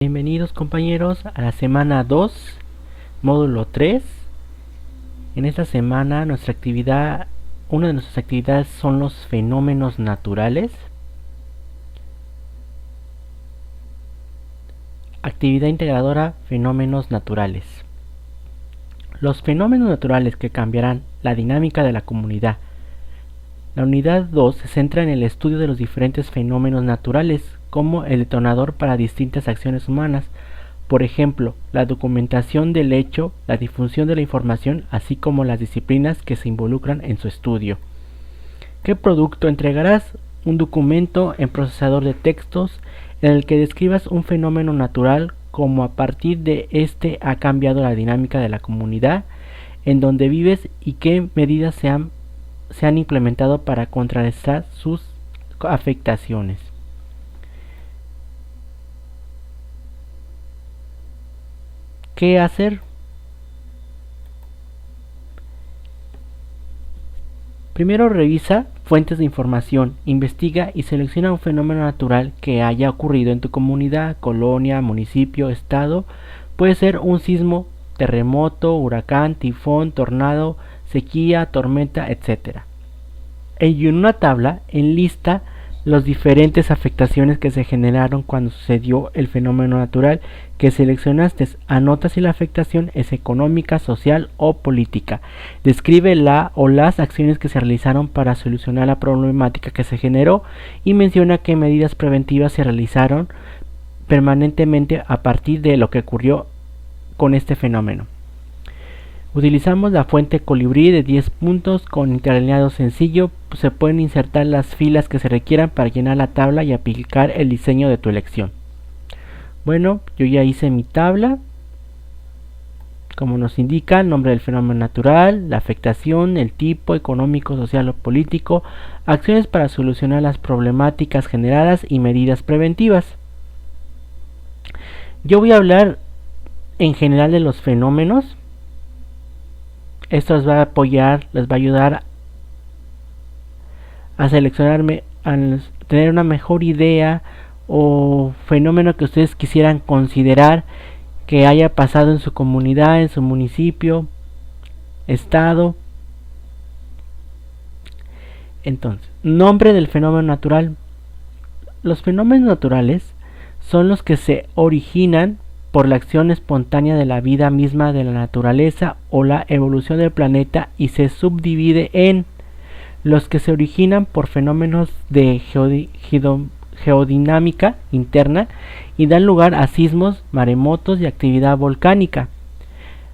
Bienvenidos compañeros a la semana 2, módulo 3. En esta semana una de nuestras actividades son los fenómenos naturales. Actividad integradora, fenómenos naturales. Los fenómenos naturales que cambiarán la dinámica de la comunidad. La unidad 2 se centra en el estudio de los diferentes fenómenos naturales como el detonador para distintas acciones humanas, por ejemplo, la documentación del hecho, la difusión de la información, así como las disciplinas que se involucran en su estudio. ¿Qué producto entregarás? Un documento en procesador de textos en el que describas un fenómeno natural, como a partir de este ha cambiado la dinámica de la comunidad en donde vives y qué medidas se han implementado para contrarrestar sus afectaciones. ¿Qué hacer? Primero revisa fuentes de información, investiga y selecciona un fenómeno natural que haya ocurrido en tu comunidad, colonia, municipio, estado. Puede ser un sismo, terremoto, huracán, tifón, tornado, sequía, tormenta, etc. Y en una tabla enlista las diferentes afectaciones que se generaron cuando sucedió el fenómeno natural que seleccionaste. Anota si la afectación es económica, social o política. Describe la o las acciones que se realizaron para solucionar la problemática que se generó y menciona qué medidas preventivas se realizaron permanentemente a partir de lo que ocurrió con este fenómeno. Utilizamos la fuente colibrí de 10 puntos con interlineado sencillo. Se pueden insertar las filas que se requieran para llenar la tabla y aplicar el diseño de tu elección. Bueno, yo ya hice mi tabla. Como nos indica, el nombre del fenómeno natural, la afectación, el tipo económico, social o político, acciones para solucionar las problemáticas generadas y medidas preventivas. Yo voy a hablar en general de los fenómenos. Esto les va a ayudar a seleccionarme, a tener una mejor idea o fenómeno que ustedes quisieran considerar que haya pasado en su comunidad, en su municipio, estado. Entonces, nombre del fenómeno natural. Los fenómenos naturales son los que se originan por la acción espontánea de la vida misma de la naturaleza o la evolución del planeta, y se subdivide en los que se originan por fenómenos de geodinámica interna y dan lugar a sismos, maremotos y actividad volcánica.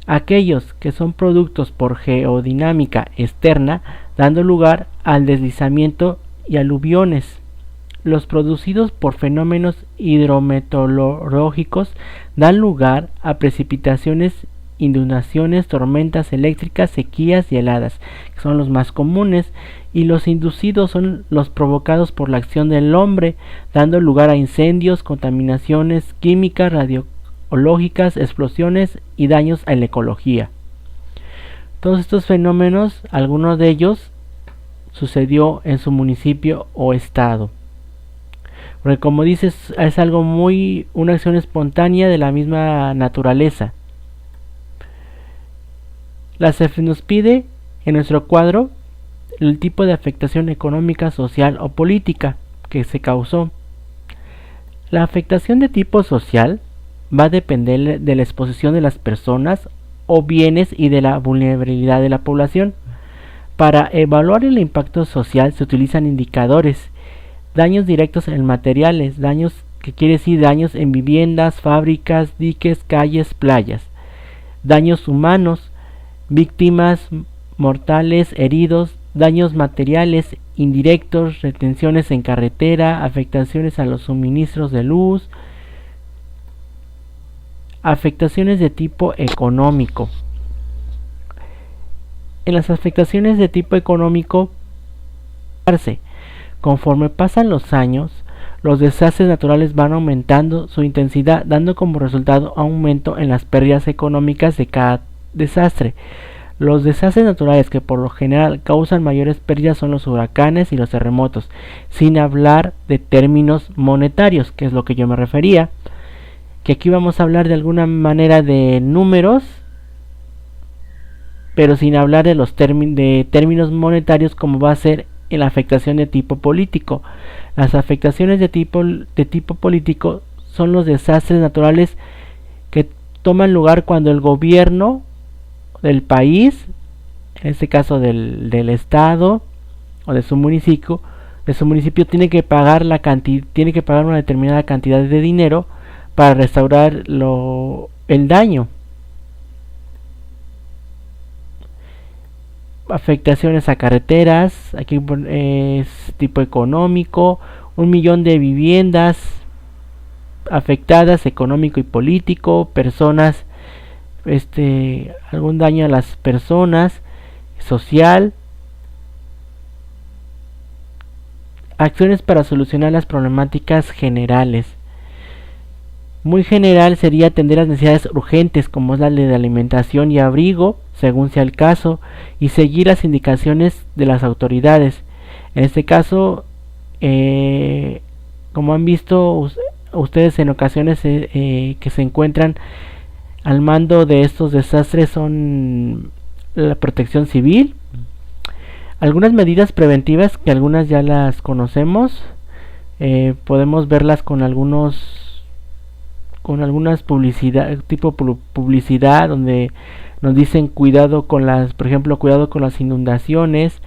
Aquellos que son productos por geodinámica externa, dando lugar al deslizamiento y aluviones. Los producidos por fenómenos hidrometeorológicos dan lugar a precipitaciones, inundaciones, tormentas eléctricas, sequías y heladas, que son los más comunes, y los inducidos son los provocados por la acción del hombre, dando lugar a incendios, contaminaciones químicas, radiológicas, explosiones y daños a la ecología. Todos estos fenómenos, algunos de ellos sucedió en su municipio o estado. Porque como dices, es algo una acción espontánea de la misma naturaleza. Se nos pide en nuestro cuadro el tipo de afectación económica, social o política que se causó. La afectación de tipo social va a depender de la exposición de las personas o bienes y de la vulnerabilidad de la población. Para evaluar el impacto social se utilizan indicadores. Daños directos en materiales, daños que quiere decir daños en viviendas, fábricas, diques, calles, playas. Daños humanos, víctimas mortales, heridos, daños materiales indirectos, retenciones en carretera, afectaciones a los suministros de luz, afectaciones de tipo económico. En las afectaciones de tipo económico, conforme pasan los años, los desastres naturales van aumentando su intensidad, dando como resultado aumento en las pérdidas económicas de cada desastre. Los desastres naturales que por lo general causan mayores pérdidas son los huracanes y los terremotos, sin hablar de términos monetarios, que es lo que yo me refería. que aquí vamos a hablar de alguna manera de números, pero sin hablar de los términos monetarios, como va a ser en la afectación de tipo político. Las afectaciones de tipo político son los desastres naturales que toman lugar cuando el gobierno del país, en este caso del estado o de su municipio, tiene que pagar una determinada cantidad de dinero para restaurar el daño. Afectaciones a carreteras, aquí es tipo económico, 1 millón de viviendas afectadas, económico y político, personas, algún daño a las personas, social, acciones para solucionar las problemáticas generales. Muy general sería atender las necesidades urgentes, como es la de alimentación y abrigo, según sea el caso, y seguir las indicaciones de las autoridades. En este caso, como han visto ustedes en ocasiones que se encuentran al mando de estos desastres, son la protección civil. Algunas medidas preventivas, que algunas ya las conocemos, podemos verlas con algunas publicidad, tipo publicidad, donde nos dicen cuidado con cuidado con las inundaciones.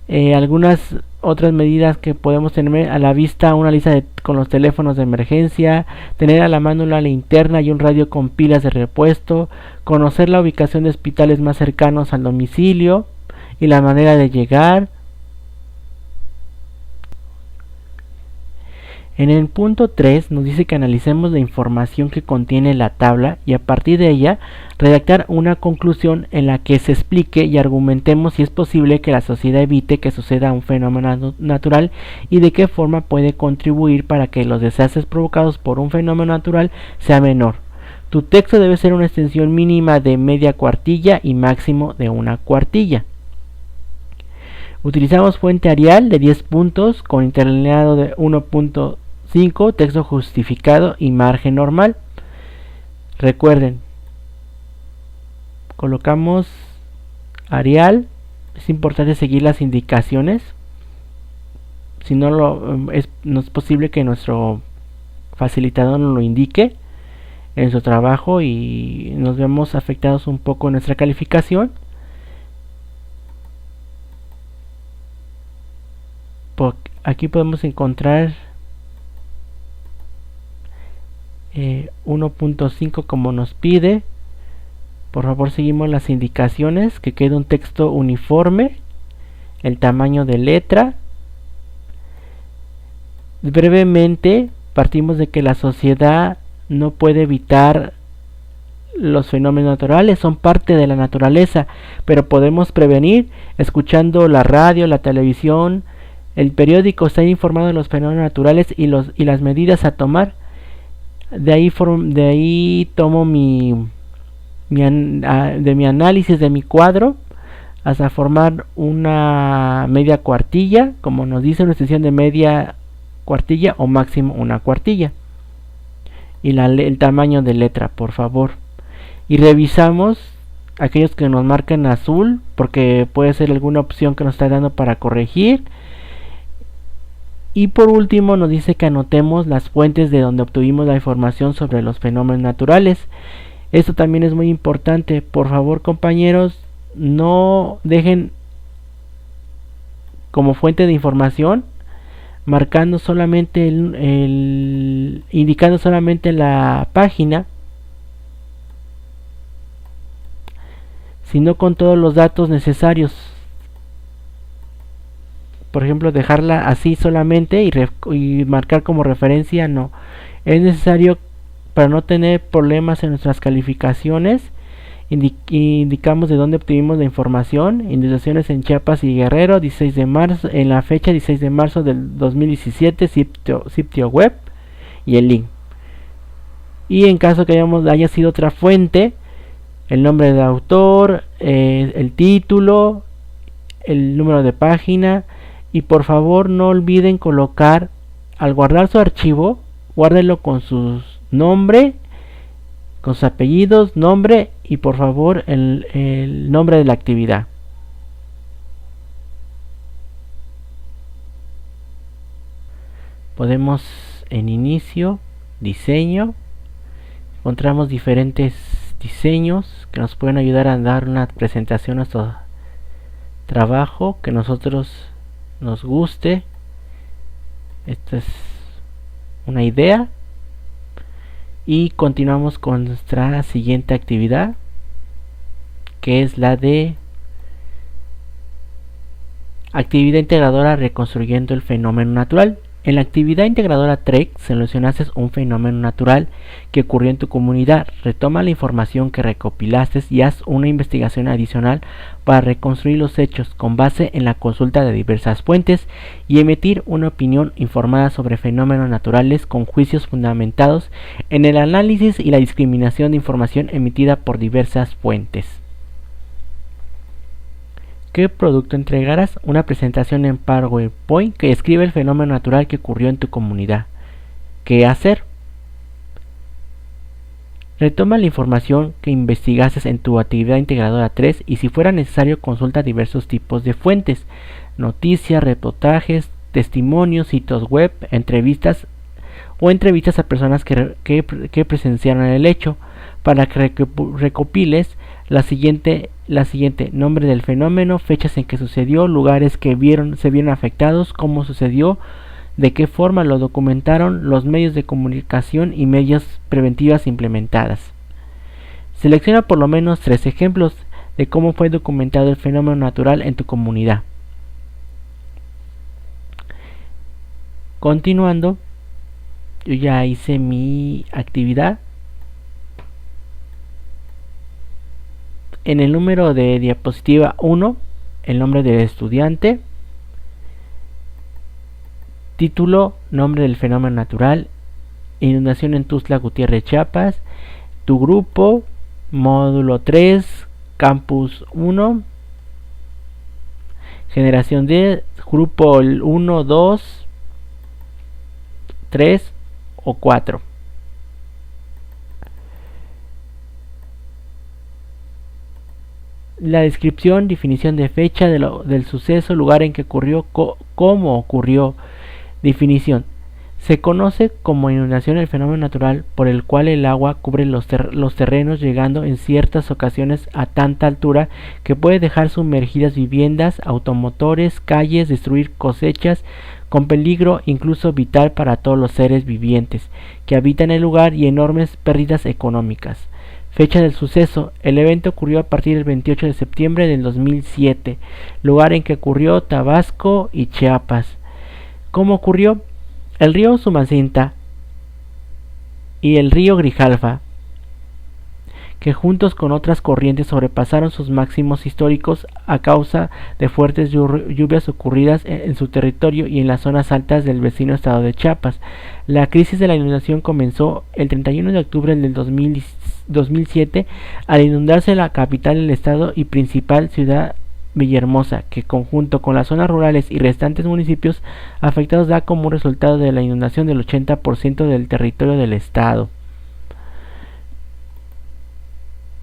Algunas otras medidas que podemos tener a la vista: una lista con los teléfonos de emergencia, tener a la mano una linterna y un radio con pilas de repuesto, conocer la ubicación de hospitales más cercanos al domicilio y la manera de llegar. En el punto 3 nos dice que analicemos la información que contiene la tabla y a partir de ella redactar una conclusión en la que se explique y argumentemos si es posible que la sociedad evite que suceda un fenómeno natural y de qué forma puede contribuir para que los desastres provocados por un fenómeno natural sea menor. Tu texto debe ser una extensión mínima de media cuartilla y máximo de una cuartilla. Utilizamos fuente Arial de 10 puntos con interlineado de 1.5, texto justificado y margen normal. Recuerden, colocamos Arial. Es importante seguir las indicaciones. Si no no es posible que nuestro facilitador nos lo indique en su trabajo y nos vemos afectados un poco en nuestra calificación. Aquí podemos encontrar 1.5 como nos pide. Por favor, seguimos las indicaciones, que quede un texto uniforme, el tamaño de letra. Brevemente, partimos de que la sociedad no puede evitar los fenómenos naturales, son parte de la naturaleza, pero podemos prevenir escuchando la radio, la televisión, el periódico, estar informado de los fenómenos naturales y las medidas a tomar. De ahí tomo mi análisis de mi cuadro hasta formar una media cuartilla, como nos dice, una extensión de media cuartilla o máximo una cuartilla, y el tamaño de letra, por favor. Y revisamos aquellos que nos marcan azul, porque puede ser alguna opción que nos está dando para corregir. Y por último nos dice que anotemos las fuentes de donde obtuvimos la información sobre los fenómenos naturales. Esto también es muy importante. Por favor, compañeros, no dejen como fuente de información marcando solamente indicando solamente la página, sino con todos los datos necesarios. Por ejemplo, dejarla así solamente y marcar como referencia no. Es necesario, para no tener problemas en nuestras calificaciones, indicamos de dónde obtuvimos la información. Indicaciones en Chiapas y Guerrero, 16 de marzo, en la fecha 16 de marzo del 2017, sitio web y el link. Y en caso que haya sido otra fuente, el nombre del autor, el título, el número de página. Y por favor no olviden colocar, al guardar su archivo, guárdenlo con su nombre, con sus apellidos, nombre y por favor el nombre de la actividad. Podemos en inicio, diseño, encontramos diferentes diseños que nos pueden ayudar a dar una presentación a nuestro trabajo que nosotros nos guste. Esta es una idea y continuamos con nuestra siguiente actividad, que es la de actividad integradora reconstruyendo el fenómeno natural. En la actividad integradora TREC seleccionaste un fenómeno natural que ocurrió en tu comunidad. Retoma la información que recopilaste y haz una investigación adicional para reconstruir los hechos con base en la consulta de diversas fuentes y emitir una opinión informada sobre fenómenos naturales con juicios fundamentados en el análisis y la discriminación de información emitida por diversas fuentes. ¿Qué producto entregarás? Una presentación en PowerPoint que describe el fenómeno natural que ocurrió en tu comunidad. ¿Qué hacer? Retoma la información que investigaste en tu actividad integradora 3 y si fuera necesario consulta diversos tipos de fuentes, noticias, reportajes, testimonios, sitios web, entrevistas a personas que presenciaron el hecho, para que recopiles la siguiente: nombre del fenómeno, fechas en que sucedió, lugares que se vieron afectados, cómo sucedió, de qué forma lo documentaron, los medios de comunicación y medidas preventivas implementadas. Selecciona por lo menos 3 ejemplos de cómo fue documentado el fenómeno natural en tu comunidad. Continuando, yo ya hice mi actividad. En el número de diapositiva 1, el nombre del estudiante, título, nombre del fenómeno natural, inundación en Tuxtla Gutiérrez, Chiapas, tu grupo, módulo 3, campus 1, generación D, grupo 1, 2, 3 o 4. La descripción, definición de fecha del suceso, lugar en que ocurrió, cómo ocurrió. Definición: se conoce como inundación el fenómeno natural por el cual el agua cubre los terrenos, llegando en ciertas ocasiones a tanta altura que puede dejar sumergidas viviendas, automotores, calles, destruir cosechas, con peligro incluso vital para todos los seres vivientes que habitan el lugar y enormes pérdidas económicas. Fecha del suceso: el evento ocurrió a partir del 28 de septiembre del 2007. Lugar en que ocurrió: Tabasco y Chiapas. ¿Cómo ocurrió? El río Sumacinta y el río Grijalva, que juntos con otras corrientes sobrepasaron sus máximos históricos a causa de fuertes lluvias ocurridas en su territorio y en las zonas altas del vecino estado de Chiapas. La crisis de la inundación comenzó el 31 de octubre del 2007 al inundarse la capital del estado y principal ciudad, Villahermosa, que conjunto con las zonas rurales y restantes municipios afectados da como resultado de la inundación del 80% del territorio del estado.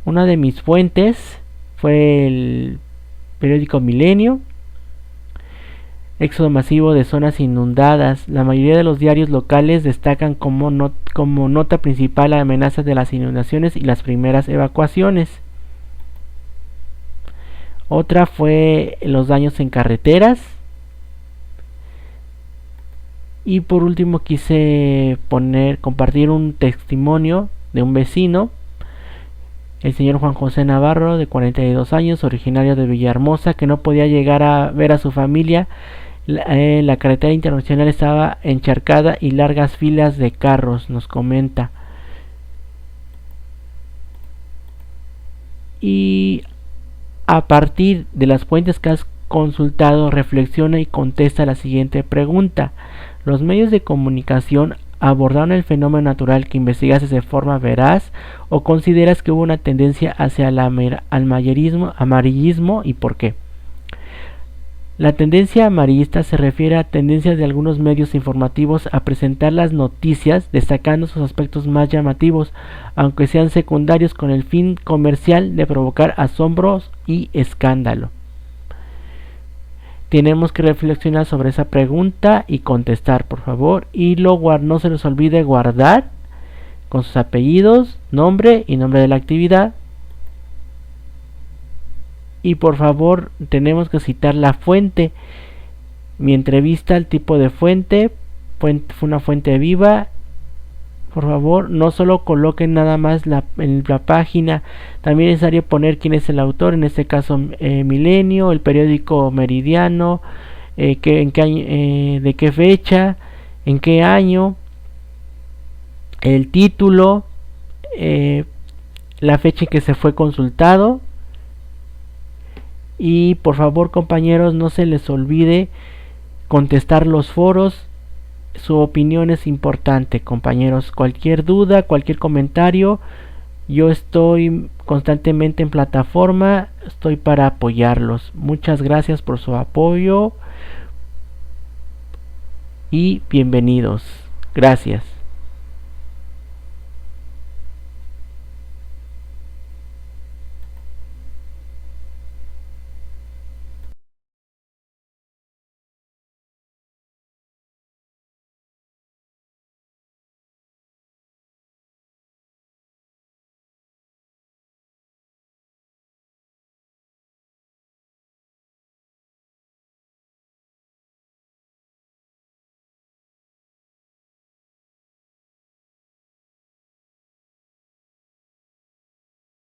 Una de mis fuentes fue el periódico Milenio. Éxodo masivo de zonas inundadas. La mayoría de los diarios locales destacan como nota principal la amenaza de las inundaciones y las primeras evacuaciones. Otra fue los daños en carreteras. Y por último quise compartir un testimonio de un vecino, el señor Juan José Navarro, de 42 años, originario de Villahermosa, que no podía llegar a ver a su familia. La carretera internacional estaba encharcada y largas filas de carros, nos comenta. Y a partir de las fuentes que has consultado, reflexiona y contesta la siguiente pregunta: ¿los medios de comunicación abordaron el fenómeno natural que investigaste de forma veraz o consideras que hubo una tendencia hacia el amarillismo y por qué? La tendencia amarillista se refiere a tendencias de algunos medios informativos a presentar las noticias destacando sus aspectos más llamativos, aunque sean secundarios, con el fin comercial de provocar asombros y escándalo. Tenemos que reflexionar sobre esa pregunta y contestar, por favor, y no se les olvide guardar con sus apellidos, nombre y nombre de la actividad. Y por favor tenemos que citar la fuente. Mi entrevista, el tipo de fuente fue una fuente viva. Por favor, no solo coloquen nada más en la página, también es necesario poner quién es el autor, en este caso Milenio, el periódico Meridiano, de qué fecha, en qué año, el título, la fecha en que se fue consultado. Y por favor, compañeros, no se les olvide contestar los foros. Su opinión es importante, compañeros. Cualquier duda, cualquier comentario, yo estoy constantemente en plataforma, estoy para apoyarlos. Muchas gracias por su apoyo y bienvenidos. Gracias.